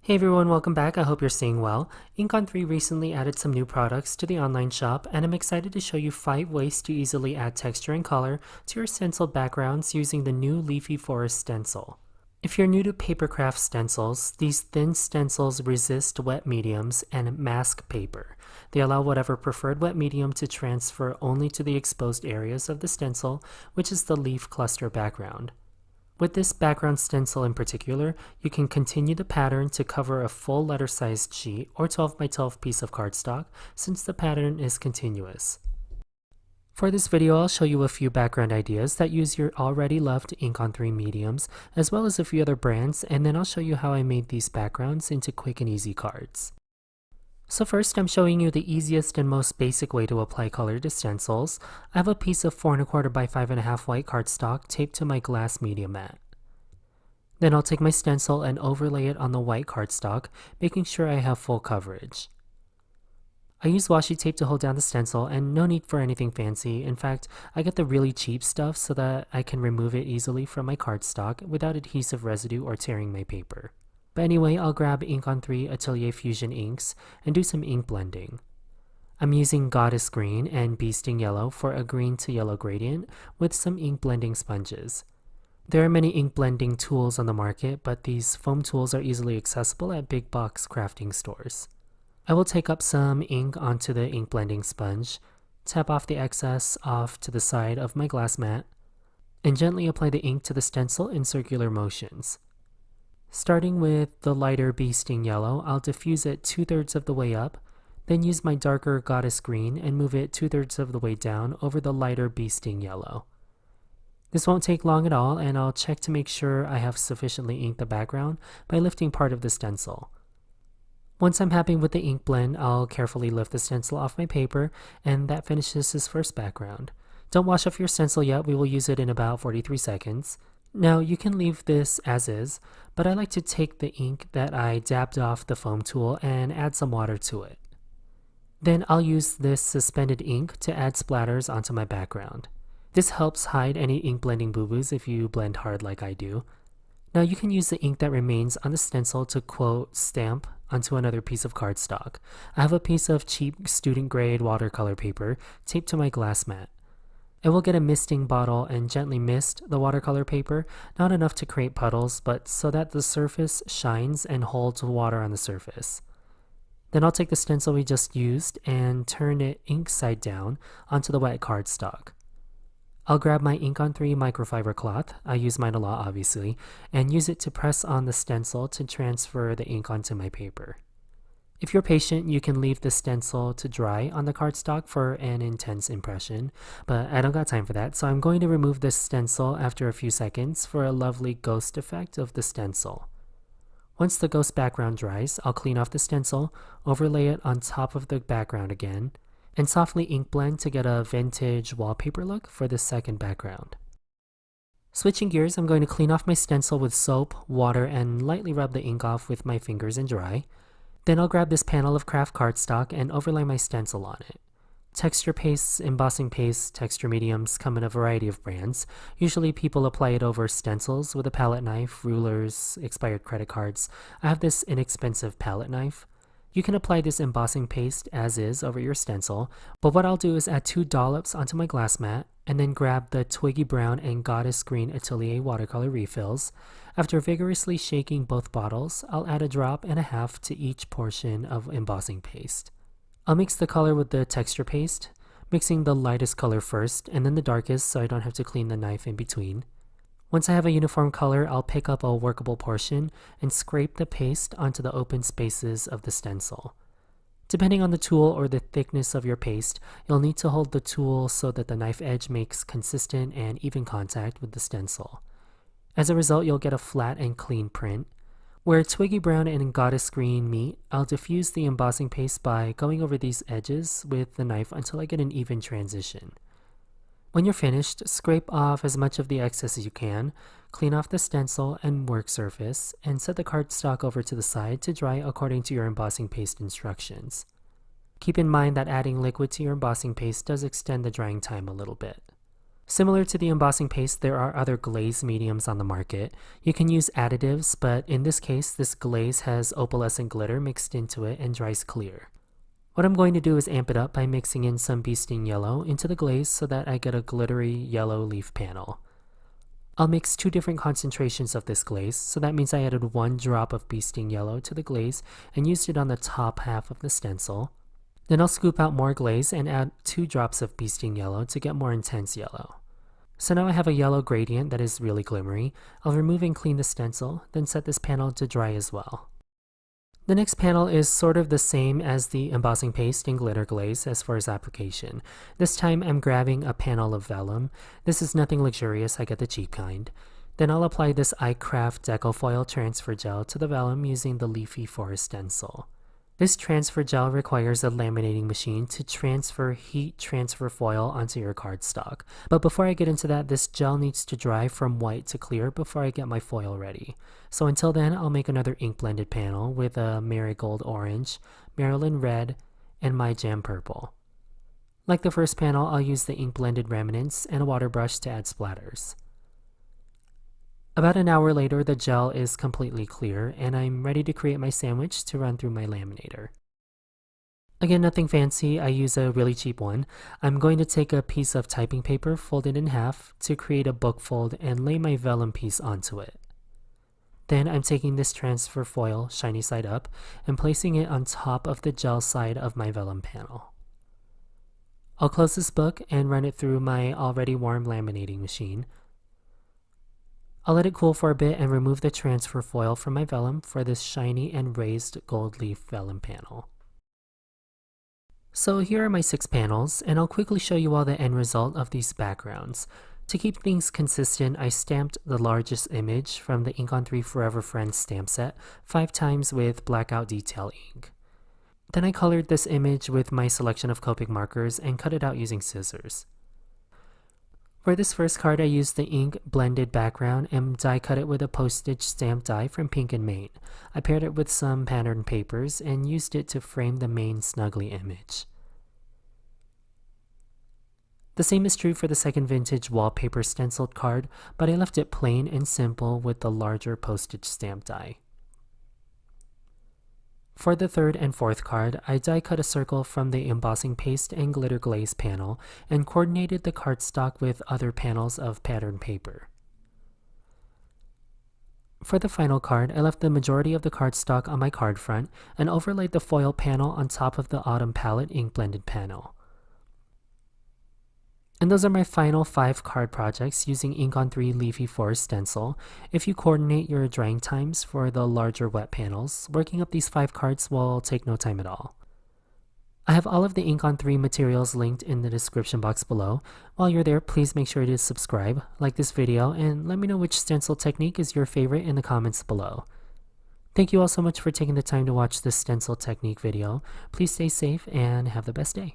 Hey everyone, welcome back. I hope you're staying well. Ink on 3 recently added some new products to the online shop, and I'm excited to show you 5 ways to easily add texture and color to your stenciled backgrounds using the new Leafy Forest stencil. If you're new to papercraft stencils, these thin stencils resist wet mediums and mask paper. They allow whatever preferred wet medium to transfer only to the exposed areas of the stencil, which is the leaf cluster background. With this background stencil in particular, you can continue the pattern to cover a full letter-sized sheet or 12 by 12 piece of cardstock since the pattern is continuous. For this video, I'll show you a few background ideas that use your already loved Ink on 3 mediums, as well as a few other brands, and then I'll show you how I made these backgrounds into quick and easy cards. So first, I'm showing you the easiest and most basic way to apply color to stencils. I have a piece of 4 1/4 by 5 1/2 white cardstock taped to my glass media mat. Then I'll take my stencil and overlay it on the white cardstock, making sure I have full coverage. I use washi tape to hold down the stencil, and no need for anything fancy. In fact, I get the really cheap stuff so that I can remove it easily from my cardstock without adhesive residue or tearing my paper. But anyway, I'll grab Ink on 3 Atelier Fusion inks and do some ink blending. I'm using Goddess Green and Bee Sting Yellow for a green to yellow gradient with some ink blending sponges. There are many ink blending tools on the market, but these foam tools are easily accessible at big box crafting stores. I will take up some ink onto the ink blending sponge, tap off the excess off to the side of my glass mat, and gently apply the ink to the stencil in circular motions. Starting with the lighter Bee Sting Yellow, I'll diffuse it 2/3 of the way up, then use my darker Goddess Green and move it 2/3 of the way down over the lighter Bee Sting Yellow. This won't take long at all, and I'll check to make sure I have sufficiently inked the background by lifting part of the stencil. Once I'm happy with the ink blend, I'll carefully lift the stencil off my paper, and that finishes this first background. Don't wash off your stencil yet, we will use it in about 43 seconds. Now you can leave this as is, but I like to take the ink that I dabbed off the foam tool and add some water to it. Then I'll use this suspended ink to add splatters onto my background. This helps hide any ink blending boo-boos if you blend hard like I do. Now you can use the ink that remains on the stencil to quote stamp onto another piece of cardstock. I have a piece of cheap student grade watercolor paper taped to my glass mat. I will get a misting bottle and gently mist the watercolor paper, not enough to create puddles, but so that the surface shines and holds water on the surface. Then I'll take the stencil we just used and turn it ink side down onto the wet cardstock. I'll grab my Ink on 3 microfiber cloth, I use mine a lot obviously, and use it to press on the stencil to transfer the ink onto my paper. If you're patient, you can leave the stencil to dry on the cardstock for an intense impression, but I don't got time for that, so I'm going to remove this stencil after a few seconds for a lovely ghost effect of the stencil. Once the ghost background dries, I'll clean off the stencil, overlay it on top of the background again, and softly ink blend to get a vintage wallpaper look for the second background. Switching gears, I'm going to clean off my stencil with soap, water, and lightly rub the ink off with my fingers and dry. Then I'll grab this panel of craft cardstock and overlay my stencil on it. Texture pastes, embossing pastes, texture mediums come in a variety of brands. Usually people apply it over stencils with a palette knife, rulers, expired credit cards. I have this inexpensive palette knife. You can apply this embossing paste as is over your stencil, but what I'll do is add 2 dollops onto my glass mat and then grab the Twiggy Brown and Goddess Green Atelier watercolor refills. After vigorously shaking both bottles, I'll add a drop and a half to each portion of embossing paste. I'll mix the color with the texture paste, mixing the lightest color first and then the darkest so I don't have to clean the knife in between. Once I have a uniform color, I'll pick up a workable portion and scrape the paste onto the open spaces of the stencil. Depending on the tool or the thickness of your paste, you'll need to hold the tool so that the knife edge makes consistent and even contact with the stencil. As a result, you'll get a flat and clean print. Where Twiggy Brown and Goddess Green meet, I'll diffuse the embossing paste by going over these edges with the knife until I get an even transition. When you're finished, scrape off as much of the excess as you can, clean off the stencil and work surface, and set the cardstock over to the side to dry according to your embossing paste instructions. Keep in mind that adding liquid to your embossing paste does extend the drying time a little bit. Similar to the embossing paste, there are other glaze mediums on the market. You can use additives, but in this case, this glaze has opalescent glitter mixed into it and dries clear. What I'm going to do is amp it up by mixing in some bee sting yellow into the glaze so that I get a glittery yellow leaf panel. I'll mix 2 different concentrations of this glaze, so that means I added 1 drop of bee sting yellow to the glaze and used it on the top half of the stencil. Then I'll scoop out more glaze and add 2 drops of bee sting yellow to get more intense yellow. So now I have a yellow gradient that is really glimmery. I'll remove and clean the stencil, then set this panel to dry as well. The next panel is sort of the same as the embossing paste and glitter glaze as far as application. This time I'm grabbing a panel of vellum. This is nothing luxurious, I get the cheap kind. Then I'll apply this iCraft Deco Foil transfer gel to the vellum using the Leafy Forest Stencil. This transfer gel requires a laminating machine to transfer heat transfer foil onto your cardstock. But before I get into that, this gel needs to dry from white to clear before I get my foil ready. So until then, I'll make another ink blended panel with a Marigold Orange, Maryland Red, and my Jam Purple. Like the first panel, I'll use the ink blended remnants and a water brush to add splatters. About an hour later, the gel is completely clear, and I'm ready to create my sandwich to run through my laminator. Again, nothing fancy, I use a really cheap one. I'm going to take a piece of typing paper, fold it in half to create a book fold and lay my vellum piece onto it. Then I'm taking this transfer foil, shiny side up, and placing it on top of the gel side of my vellum panel. I'll close this book and run it through my already warm laminating machine. I'll let it cool for a bit and remove the transfer foil from my vellum for this shiny and raised gold leaf vellum panel. So here are my 6 panels, and I'll quickly show you all the end result of these backgrounds. To keep things consistent, I stamped the largest image from the Ink on 3 Forever Friends stamp set 5 times with Blackout Detail Ink. Then I colored this image with my selection of Copic markers and cut it out using scissors. For this first card, I used the ink blended background and die cut it with a postage stamp die from Pink and Main. I paired it with some pattern papers and used it to frame the main snuggly image. The same is true for the second vintage wallpaper stenciled card, but I left it plain and simple with the larger postage stamp die. For the third and fourth card, I die cut a circle from the embossing paste and glitter glaze panel and coordinated the cardstock with other panels of pattern paper. For the final card, I left the majority of the cardstock on my card front and overlaid the foil panel on top of the Autumn Palette ink blended panel. And those are my final 5 card projects using Ink on 3 Leafy Forest Stencil. If you coordinate your drying times for the larger wet panels, working up these 5 cards will take no time at all. I have all of the Ink on 3 materials linked in the description box below. While you're there, please make sure to subscribe, like this video, and let me know which stencil technique is your favorite in the comments below. Thank you all so much for taking the time to watch this stencil technique video. Please stay safe and have the best day.